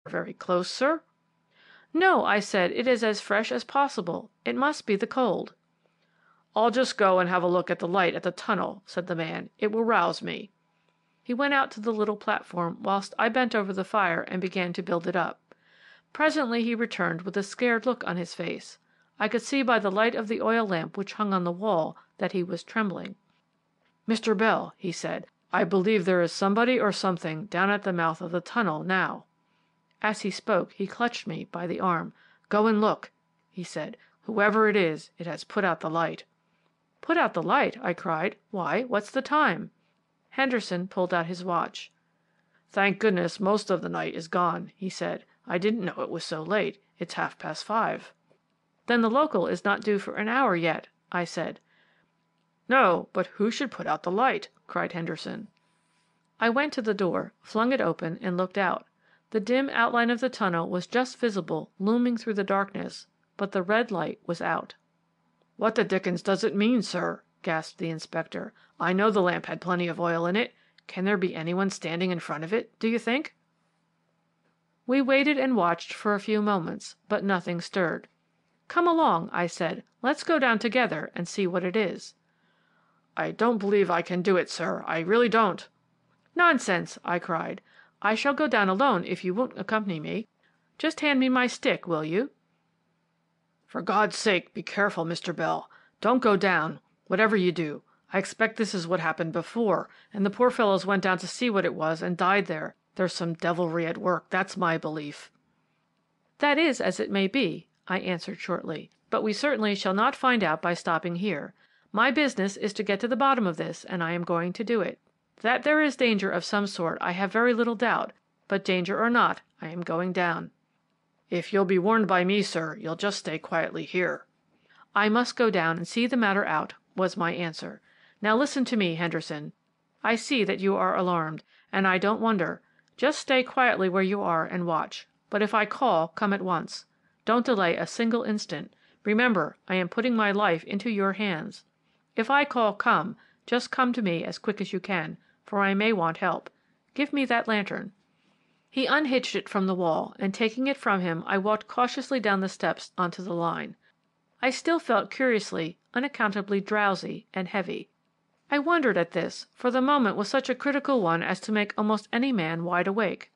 Very close, sir?" "No," I said, "it is as fresh as possible. It must be the cold." "I'll just go and have a look at the light at the tunnel," said the man. "It will rouse me." He went out to the little platform whilst I bent over the fire and began to build it up. Presently he returned with a scared look on his face. I could see by the light of the oil lamp which hung on the wall that he was trembling. "Mr. Bell," he said, "I believe there is somebody or something down at the mouth of the tunnel now." As he spoke he clutched me by the arm. "Go and look," he said. "Whoever it is, it has put out the light." "Put out the light?" I cried. "Why, what's the time?" Henderson pulled out his watch. "Thank goodness most of the night is gone," he said. "I didn't know it was so late. It's 5:30." "Then the local is not due for an hour yet," I said. "No, but who should put out the light?" cried Henderson. I went to the door, flung it open, and looked out. The dim outline of the tunnel was just visible looming through the darkness, but the red light was out. "What the dickens does it mean, sir?" gasped the inspector. "I know the lamp had plenty of oil in it. Can there be anyone standing in front of it, do you think?" We waited and watched for a few moments, but nothing stirred. "Come along," I said. "Let's go down together and see what it is." "I don't believe I can do it, sir. I really don't." "Nonsense!" I cried. "I shall go down alone if you won't accompany me. Just hand me my stick, will you?" "For God's sake, be careful, Mr. Bell. Don't go down, whatever you do. I expect this is what happened before, and the poor fellows went down to see what it was and died there. There's some devilry at work, that's my belief." "That is as it may be," I answered shortly, "but we certainly shall not find out by stopping here. My business is to get to the bottom of this, and I am going to do it. That there is danger of some sort I have very little doubt, but danger or not, I am going down." "If you'll be warned by me, sir, you'll just stay quietly here." "I must go down and see the matter out," was my answer. "Now listen to me, Henderson. I see that you are alarmed, and I don't wonder. Just stay quietly where you are and watch. But if I call, come at once. Don't delay a single instant. Remember, I am putting my life into your hands. If I call come, just come to me as quick as you can, for I may want help. Give me that lantern." He unhitched it from the wall, and taking it from him, I walked cautiously down the steps onto the line. I still felt curiously, unaccountably drowsy and heavy. I wondered at this, for the moment was such a critical one as to make almost any man wide awake.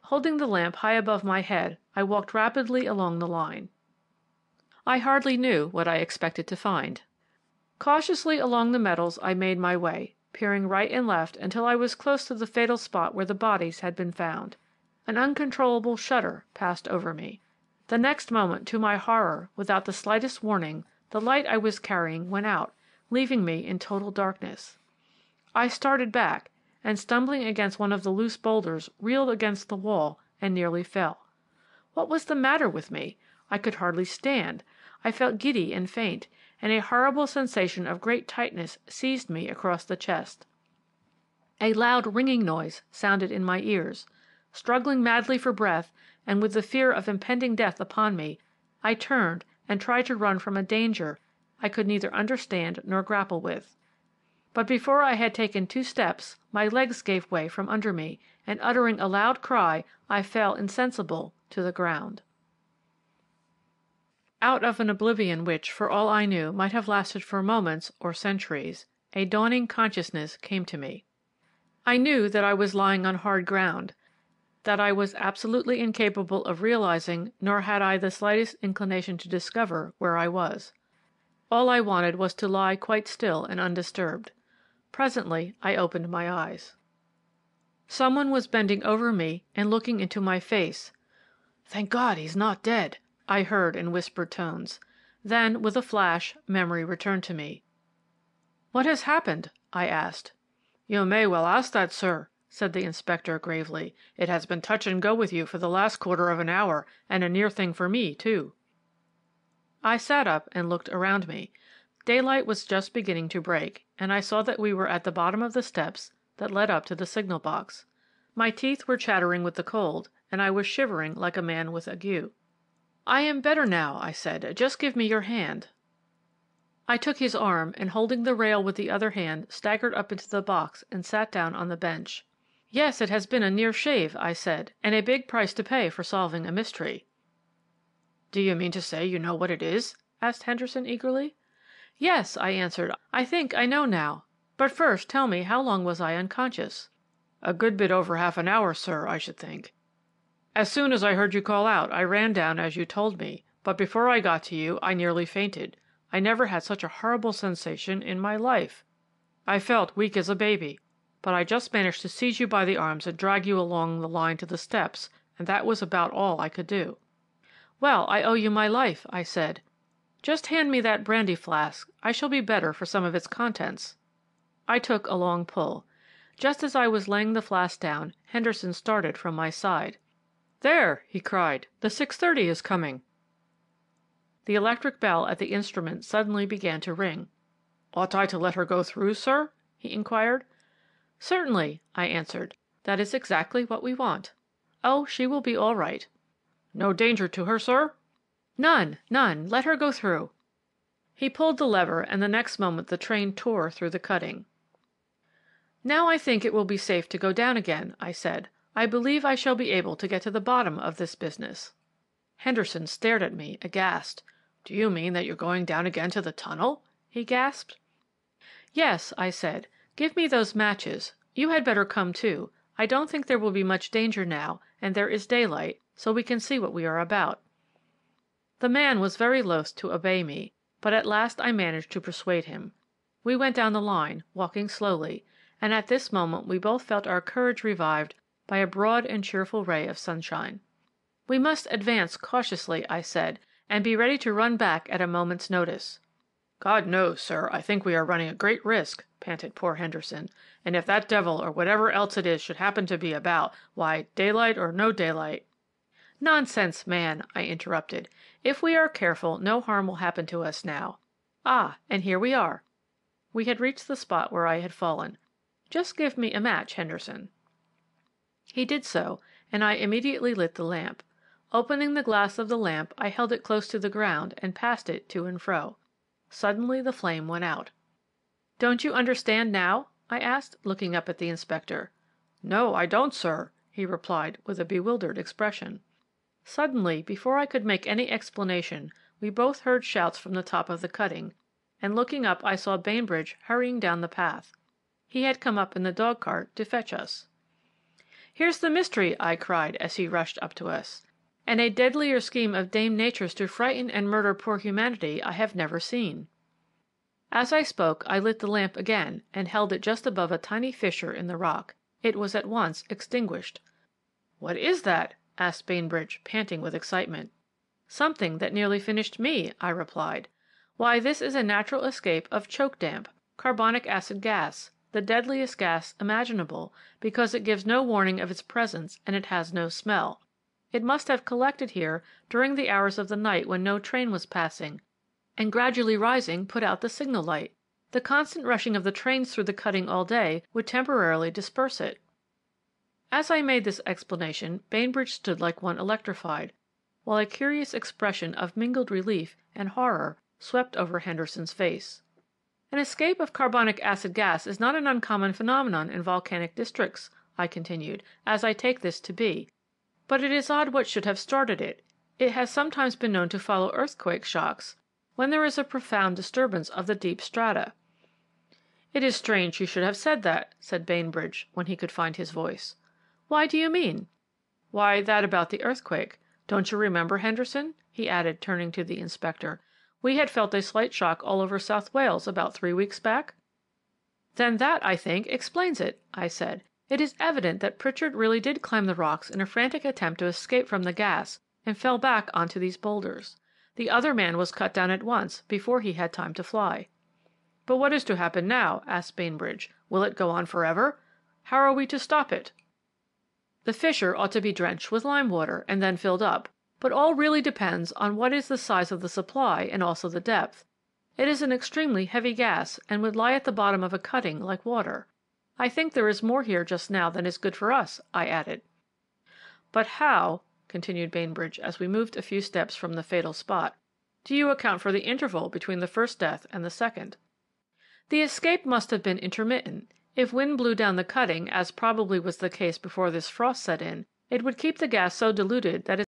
Holding the lamp high above my head, I walked rapidly along the line. I hardly knew what I expected to find. Cautiously along the metals I made my way, peering right and left until I was close to the fatal spot where the bodies had been found. An uncontrollable shudder passed over me. The next moment, to my horror, without the slightest warning, the light I was carrying went out, leaving me in total darkness. I started back, and stumbling against one of the loose boulders, reeled against the wall and nearly fell. What was the matter with me? I could hardly stand. I felt giddy and faint, and a horrible sensation of great tightness seized me across the chest. A loud ringing noise sounded in my ears. Struggling madly for breath, and with the fear of impending death upon me, I turned and tried to run from a danger I could neither understand nor grapple with. But before I had taken 2 steps, my legs gave way from under me, and uttering a loud cry, I fell insensible to the ground. Out of an oblivion which, for all I knew, might have lasted for moments or centuries, a dawning consciousness came to me. I knew that I was lying on hard ground, that I was absolutely incapable of realizing, nor had I the slightest inclination to discover, where I was. All I wanted was to lie quite still and undisturbed. Presently I opened my eyes. Someone was bending over me and looking into my face. "Thank God he's not dead," I heard in whispered tones. Then, with a flash, memory returned to me. "What has happened?" I asked. "You may well ask that, sir," said the inspector gravely. "It has been touch and go with you for the last quarter of an hour, and a near thing for me, too." I sat up and looked around me. Daylight was just beginning to break, and I saw that we were at the bottom of the steps that led up to the signal box. My teeth were chattering with the cold, and I was shivering like a man with ague. "I am better now," I said. "Just give me your hand." I took his arm, and holding the rail with the other hand, staggered up into the box and sat down on the bench. Yes, it has been a near shave, I said, and a big price to pay for solving a mystery. Do you mean to say you know what it is? Asked Henderson eagerly. Yes, I answered. I think I know now. But first tell me, how long was I unconscious? A good bit over half an hour, sir, I should think. As soon as I heard you call out, I ran down as you told me, but before I got to you, I nearly fainted. I never had such a horrible sensation in my life. I felt weak as a baby, but I just managed to seize you by the arms and drag you along the line to the steps, and that was about all I could do. Well, I owe you my life, I said. Just hand me that brandy flask. I shall be better for some of its contents. I took a long pull. Just as I was laying the flask down, Henderson started from my side. There, he cried, the 6:30 is coming. The electric bell at the instrument suddenly began to ring. Ought I to let her go through, sir? He inquired. Certainly, I answered. That is exactly what we want. Oh, she will be all right. No danger to her, sir? None, none. Let her go through. He pulled the lever, and the next moment the train tore through the cutting. Now I think it will be safe to go down again, I said. I believe I shall be able to get to the bottom of this business. Henderson stared at me, aghast. Do you mean that you're going down again to the tunnel? He gasped. Yes, I said. Give me those matches. You had better come too. I don't think there will be much danger now, and there is daylight, so we can see what we are about. The man was very loath to obey me, but at last I managed to persuade him. We went down the line, walking slowly, and at this moment we both felt our courage revived by a broad and cheerful ray of sunshine. We must advance cautiously, I said, and be ready to run back at a moment's notice. God knows, sir, I think we are running a great risk, panted poor Henderson, and if that devil or whatever else it is should happen to be about, why, daylight or no daylight— Nonsense, man, I interrupted. If we are careful, no harm will happen to us now. Ah, and here we are. We had reached the spot where I had fallen. Just give me a match, Henderson. He did so, and I immediately lit the lamp. Opening the glass of the lamp, I held it close to the ground and passed it to and fro. Suddenly the flame went out. Don't you understand now? I asked, looking up at the inspector. No, I don't, sir, he replied with a bewildered expression. Suddenly, before I could make any explanation, we both heard shouts from the top of the cutting, and looking up I saw Bainbridge hurrying down the path. He had come up in the dog-cart to fetch us. Here's the mystery, I cried as he rushed up to us, and a deadlier scheme of Dame Nature's to frighten and murder poor humanity I have never seen. As I spoke, I lit the lamp again and held it just above a tiny fissure in the rock. It was at once extinguished. What is that? Asked Bainbridge, panting with excitement. Something that nearly finished me, I replied. Why, this is a natural escape of choke damp, carbonic acid gas, the deadliest gas imaginable, because it gives no warning of its presence and it has no smell. It must have collected here during the hours of the night when no train was passing, and gradually rising put out the signal light. The constant rushing of the trains through the cutting all day would temporarily disperse it. As I made this explanation, Bainbridge stood like one electrified, while a curious expression of mingled relief and horror swept over Henderson's face. An escape of carbonic acid gas is not an uncommon phenomenon in volcanic districts, I continued, as I take this to be, but it is odd what should have started it. It has sometimes been known to follow earthquake shocks, when there is a profound disturbance of the deep strata. It is strange you should have said that, said Bainbridge, when he could find his voice. Why do you mean? Why, that about the earthquake. Don't you remember, Henderson? He added, turning to the inspector. We had felt a slight shock all over South Wales about 3 weeks back? Then that, I think, explains it, I said. It is evident that Pritchard really did climb the rocks in a frantic attempt to escape from the gas and fell back onto these boulders. The other man was cut down at once, before he had time to fly. But what is to happen now? Asked Bainbridge. Will it go on forever? How are we to stop it? The fissure ought to be drenched with lime water and then filled up, but all really depends on what is the size of the supply and also the depth. It is an extremely heavy gas and would lie at the bottom of a cutting like water. I think there is more here just now than is good for us, I added. But how, continued Bainbridge as we moved a few steps from the fatal spot, do you account for the interval between the first death and the second? The escape must have been intermittent. If wind blew down the cutting, as probably was the case before this frost set in, it would keep the gas so diluted that its